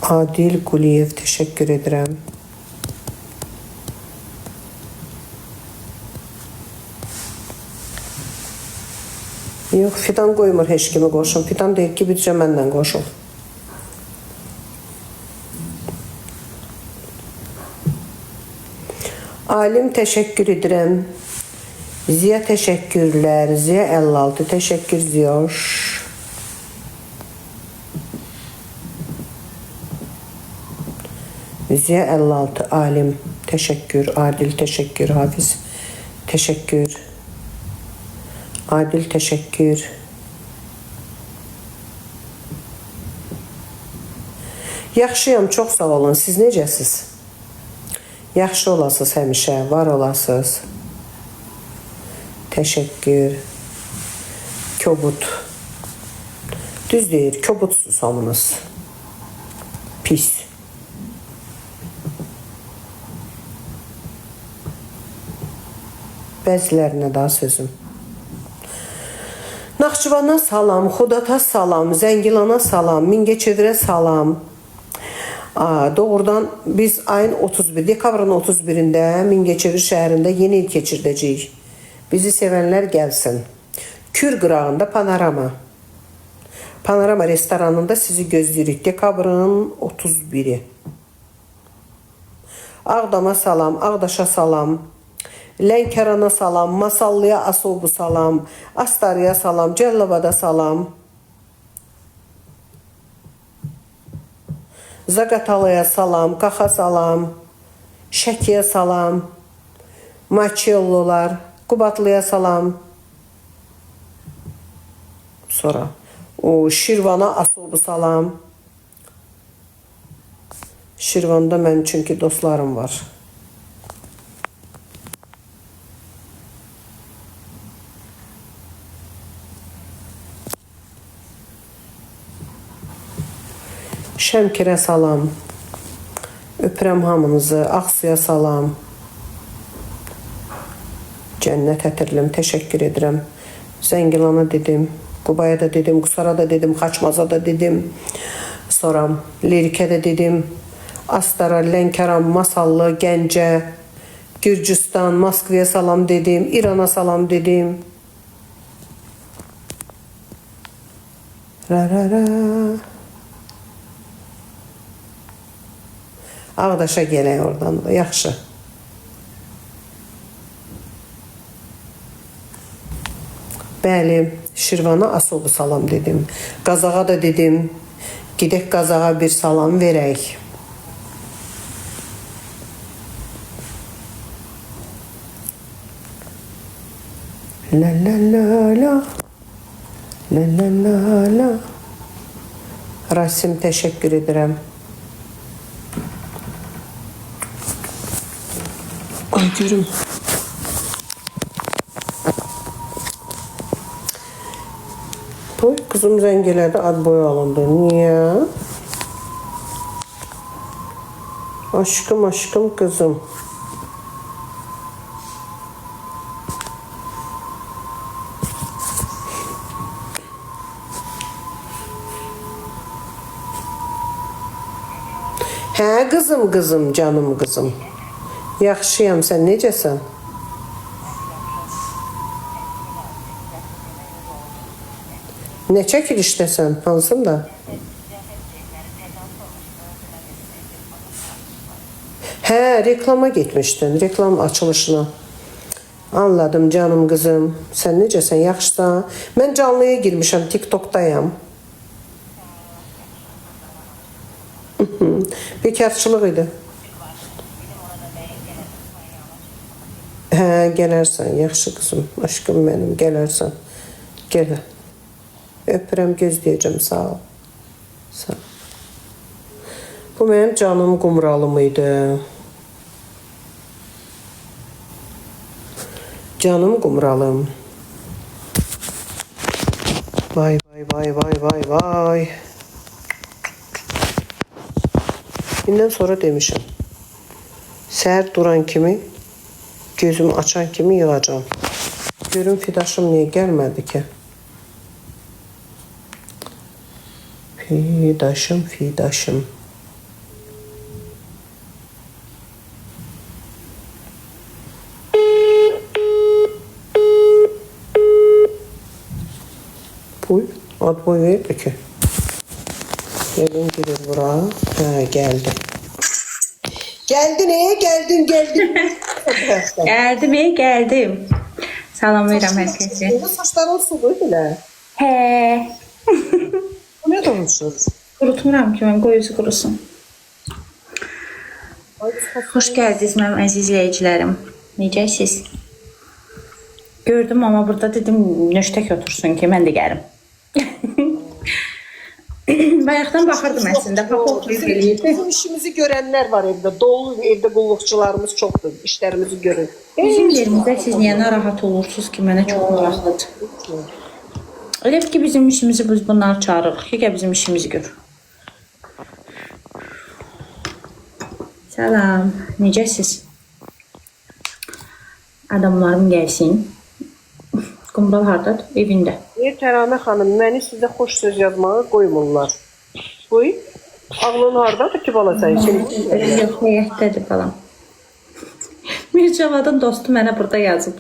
Adil Quliyev teşekkür ederim. Yox, Fidan qoymur heç kimi qoşun. Fidan deyir ki, bircə məndən qoşun. Alim teşekkür ederim. Ziya teşekkürler. Ziya 56 teşekkür diyor. Ziya 56 Alim teşekkür. Adil teşekkür. Hafiz teşekkür. Adil teşekkür. Yaxşıyam, çox sağ olun. Siz necəsiz? Yaxşı olasınız həmişə, var olasınız. Teşekkür. Kobud. Düz deyir, kobudsuz hamınız. Pis. Bəzilərinə daha sözüm. Naxçıvana salam, Xudata salam, Zəngilana salam, Mingəçevirə salam. Doğrudan biz ayın 31, dekabrın 31-də Mingəçevir şəhərində yeni il keçirdəcəyik. Bizi sevənlər gəlsin. Kür qırağında Panorama. Panorama restoranında sizi gözləyirik. Dekabrın 31-i. Ağdama salam, Ağdaşa salam, Lənkərana salam, Masallıya Asobu salam, Astarıya salam, Cəlilabada salam, Zaqatalaya salam, Qaxa salam, Şəkiyə salam, Maçellolar, Qubatlıya salam. Sonra Şirvana Asobu salam. Şirvanda mənim çünki dostlarım var. Şəmkirə salam. Öpürəm hamınızı. Ağsuya salam. Cənnət ətirlim. Təşəkkür edirəm. Zəngilana dedim. Qubaya da dedim. Qusara da dedim. Xaçmaza da dedim. Sonra Lirikə də dedim. Astara, Lənkəran, Masallı, Gəncə, Gürcüstan, Moskvaya salam dedim. İrana salam dedim. Ra-ra-ra. Ağdaşa gələk oradan da. Yaxşı. Bəli, Şirvana Asobu salam dedim. Qazağa da dedim. Gedək Qazağa bir salam verək. La la la la. La la la la. Rasim təşəkkür edirəm. Ay görüm. Boy kızım zəngilədi, ad boyu alındı. Niye? Aşkım aşkım kızım. Hə kızım kızım, canım kızım. Yaxşıyam, sən necəsən? Ne çəkilişdəsən, hansında? Hə, reklama getmişdin, reklam açılışına. Anladım canım kızım. Sən necəsən, yaxşısan? Mən canlıya girmişəm, TikTok'dayam. Bekarçılıq idi. Hə, gələrsən, yaxşı qızım, aşkım mənim, gələrsən. Gələ. Öpürəm, gözləyəcəm, sağ ol. Sağ ol. Bu mənim canım qumralım idi. Canım qumralım. Vay vay vay vay vay vay. Bundan sonra demişəm. Səhər duran kimi, gözümü açan kimi yığacağım. Görüm Fidaşım niyə gəlmədi ki? Fidaşım, fidaşım. Boy, ad boy verdi ki. Gelin girir bura. Ha, geldi. Geldin, geldin. Geldim, geldim. Salam verirəm hər kəsə. Saçların sulu belə. Hə. Bu ne danışır? Qurutmuram ki, mən qoy özü qurusun. Xoş gəldiniz mənim əziz izləyicilərim. Necəsiz? Gördüm amma burada dedim nöştək otursun ki, mən də gəlim. Bayaqdan baxırdım əslində. Bizim işimizi görənlər var evdə. Dolu evdə qulluqçularımız çoxdur. İşlərimizi görür. Bizim yerimizdə siz niyə narahat olursunuz ki, mənə çox maraqlıdır. Elə ki, bizim işimizi biz bunları çağırırıq ki, gəl bizim işimizi gör. Salam, necəsiz? Adamlarım gəlsin. Qumbal hardadır? Evində. Təramə xanım, məni sizə xoş söz yazmağa qoymurlar. Qoy. Ağlın hardadır ki, bala sən üçün? Yox, həyətdədir balam. Mircavadın dostu mənə burada yazıb.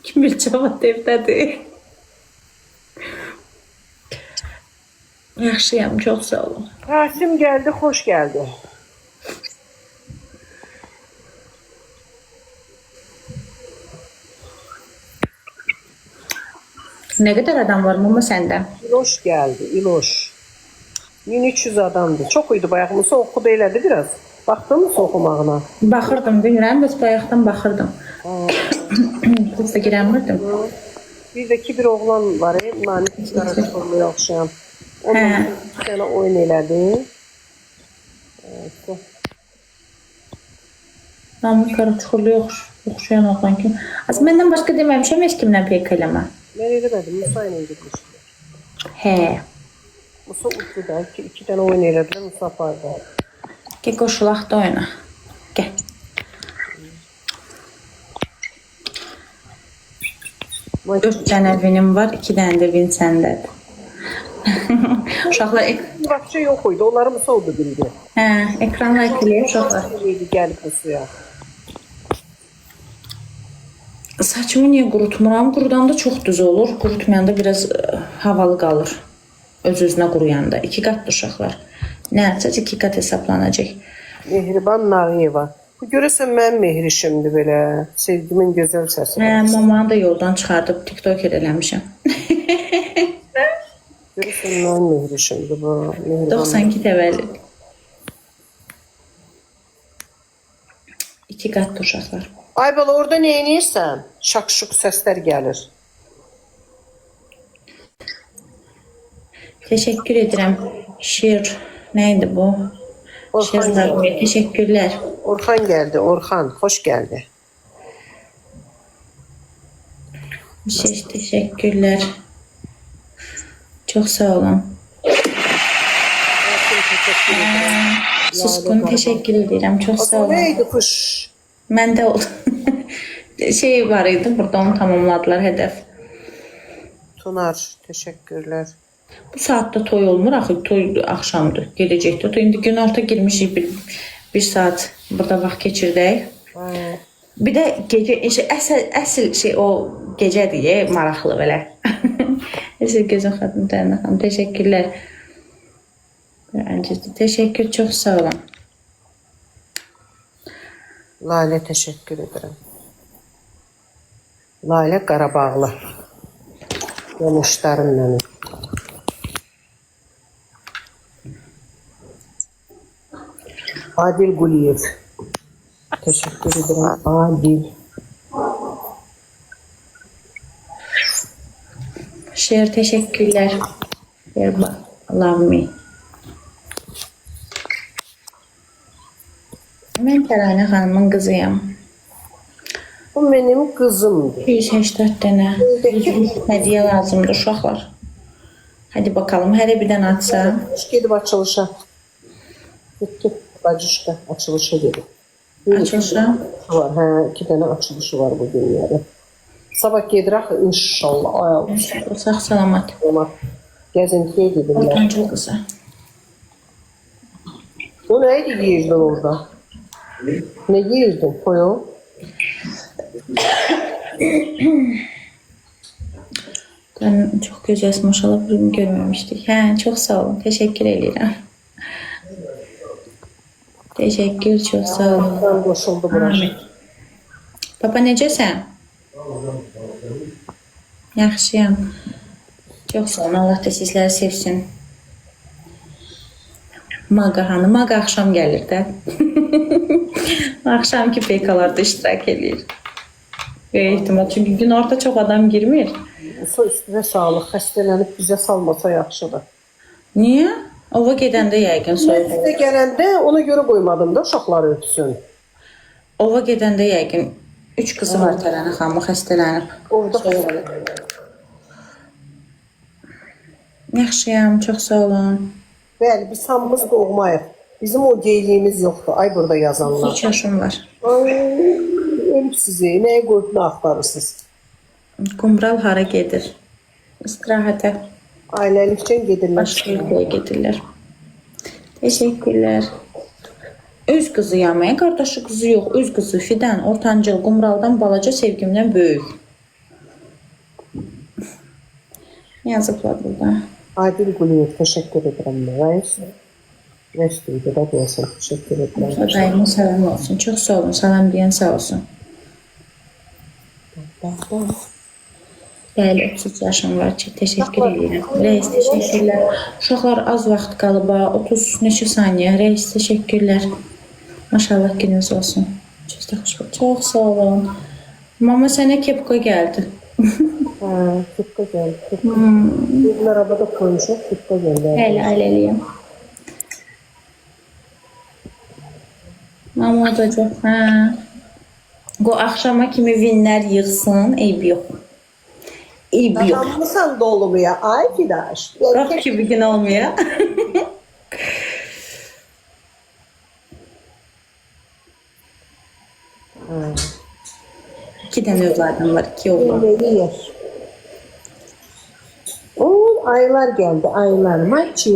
Ki, Mircavad evdədir. Yaxşıyam, çox sağ olun. Rasim gəldi, xoş gəldi. Nə qədər adam var mama səndə? İloş gəldi, İloş. 1300 adamdır. Çox idi bayaqmısı, oxudu elədi biraz. Baxdın mı oxumağına? Baxırdım, bilmirəm, bəs bayaqdan baxırdım. Kurs da girəmirdim. Bir də ki, bir oğlan var, Nani Qaraçorluya oxşayan. Ondan bir tane oyun elədi. Namı Qaraçorluya oxşayan oğlan kim? Az məndən başqa deməmişəm, heç kimdən peyk eləmə. Mən eləmədim, Musa ilə gitmişdim. Hə. Musa uçdu da, iki tane oyun elədilər, Musa apardı. Gəl qoşulaq da oyna. Gəl. Dörd dənə vinim var, 2 dənə də vin səndədir. Uşaqlar... Bakça yox idi, onları Musa oldu bildi. Hə, ekranla ekləyib uşaqlar. Gəlib Musa'ya. Saçımı niyə qurutmuram? Qurudanda çox düz olur. Qurutmayanda biraz havalı qalır. Öz-özünə quruyanda. 2 qatdır uşaqlar. Nə yapacaq? 2 qat hesablanacaq. Mehriban Nağıyeva. Bu görəsən mənim mehrişimdir belə. Sevgimin gözəl səsi. Hə, mamanı da yoldan çıxardıb TikToker eləmişəm. Görəsən mənim mehrişimdir bu. 92 təvəllüd. 2 qatdır uşaqlar. Ay bala, orada nə edirsən? Şakşuk səslər gəlir. Teşekkür edirəm. Şir. Neydi bu? Orxan gəldi. Teşekkürler. Orxan gəldi, Orxan. Xoş gəldi. Teşekkürler. Çok sağ olun. Suskun teşekkür ederim. Çok sağ olun. Neydi kuş? Məndə oldu. Şey var idi, burada onu tamamladılar hedef. Tunar, teşekkürler. Bu saatte toy olmur, axı toy axşamdır, gedəcəkdir. Toy indi günorta girmişik, bir saat burada vaxt keçirdək. Bir də gecə, əsl şey o gecədir, maraqlı belə. Əsl gözün xatım Tərnə xanım, teşekkürlər. Teşekkür, çox sağ olun. Lale teşekkür ederim. Lale Qarabağlı. Yanışlarım mənim. Adil Quliyev. Teşekkür ederim. Adil. Şer, teşekkürler. Love me. Mən Təranə xanımın qızıyam. Bu benim kızımdır. 184 dənə hədiyyə lazımdır uşaqlar. Hadi bakalım, hələ bir dənə atsa. Gedib açılışa. Gitti bacışka açılışa gedib. Açılışa? Var, hə, 2 dənə açılışı var bu günləri. Sabah gedirək inşallah. Sağ salamat. Gəzintiyə gediblər. Ortancıl qızı. O neydi yiyirdin orada? Ne yiyirdin koyu? Ben çox gözəlsin, maşallah bunu görməmişdik. Hə, çox sağ olun. Təşəkkür edirəm. Təşəkkür, çox sağ olun. Ben koşuldu burası. Amin. Papa necəsən? Yaxşıyam. Çox sağ olun. Allah da sizləri sevsin. Maqa hanı? Maqa axşam gəlir də. Axşamki peykalarda iştirak edir. Böyük ehtimal. Çünki gün orta çox adam girmir. Su üstüne sağlık. Xəstələnib bizə salmasa yaxşıdır. Niyə? Ova gedəndə yəqin soyuq. Bizə gələndə ona görə qoymadım da uşaqları ötsün. Ova gedəndə yəqin 3 qızı var Tərənə xanımı xəstələnib. Orada Yaxşıyam, çox sağ olun. Bəli, biz hamımız doğmayıq. Bizim o geyliyimiz yoxdur. Ay burada yazanlar. 3 yaşım var. Ay, ölüb sizi. Nəyə qoyub nə axtarırsınız? Qumral hara gedir? İstirahətə. Ailəlikcən gedirlər. Başqa yerdə gedirlər. Təşəkkürlər. Öz qızıyam, qardaşı qızı yox. Öz qızı Fidən, ortancıl, Qumraldan balaca sevgimdən böyük. Yazıblar burada. Adil Quliyev, təşəkkür edirəm. Rəis duydu da deyəsən, təşəkkür edirəm. Dayımın salam olsun. Çox sağ olun. Salam deyən sağ olsun. Bəli, 30 yaşım var ki, təşəkkür edirəm. Reis, təşəkkürlər. Uşaqlar az vaxt qalıb, 30 neçə saniyə. Reis, təşəkkürlər. Maşallah gününüz olsun. Çox sağ olun. Mama sənə kepka gəldi. Kepka gəldi. Bir arabada koymuşuq, kepka gəldi. Bəli, ailəliyəm. Mama olacaq, hə. O axşama kimi vinlər yığsın, eyb yox. Eyb yox. Adamlısan dolmuya, ay Fidaş. Qalx ki, bir gün olmuyor. İki dənə övladım var, 2 oğlan. Yeməyi yer. O aylar geldi, aylar. Maçı.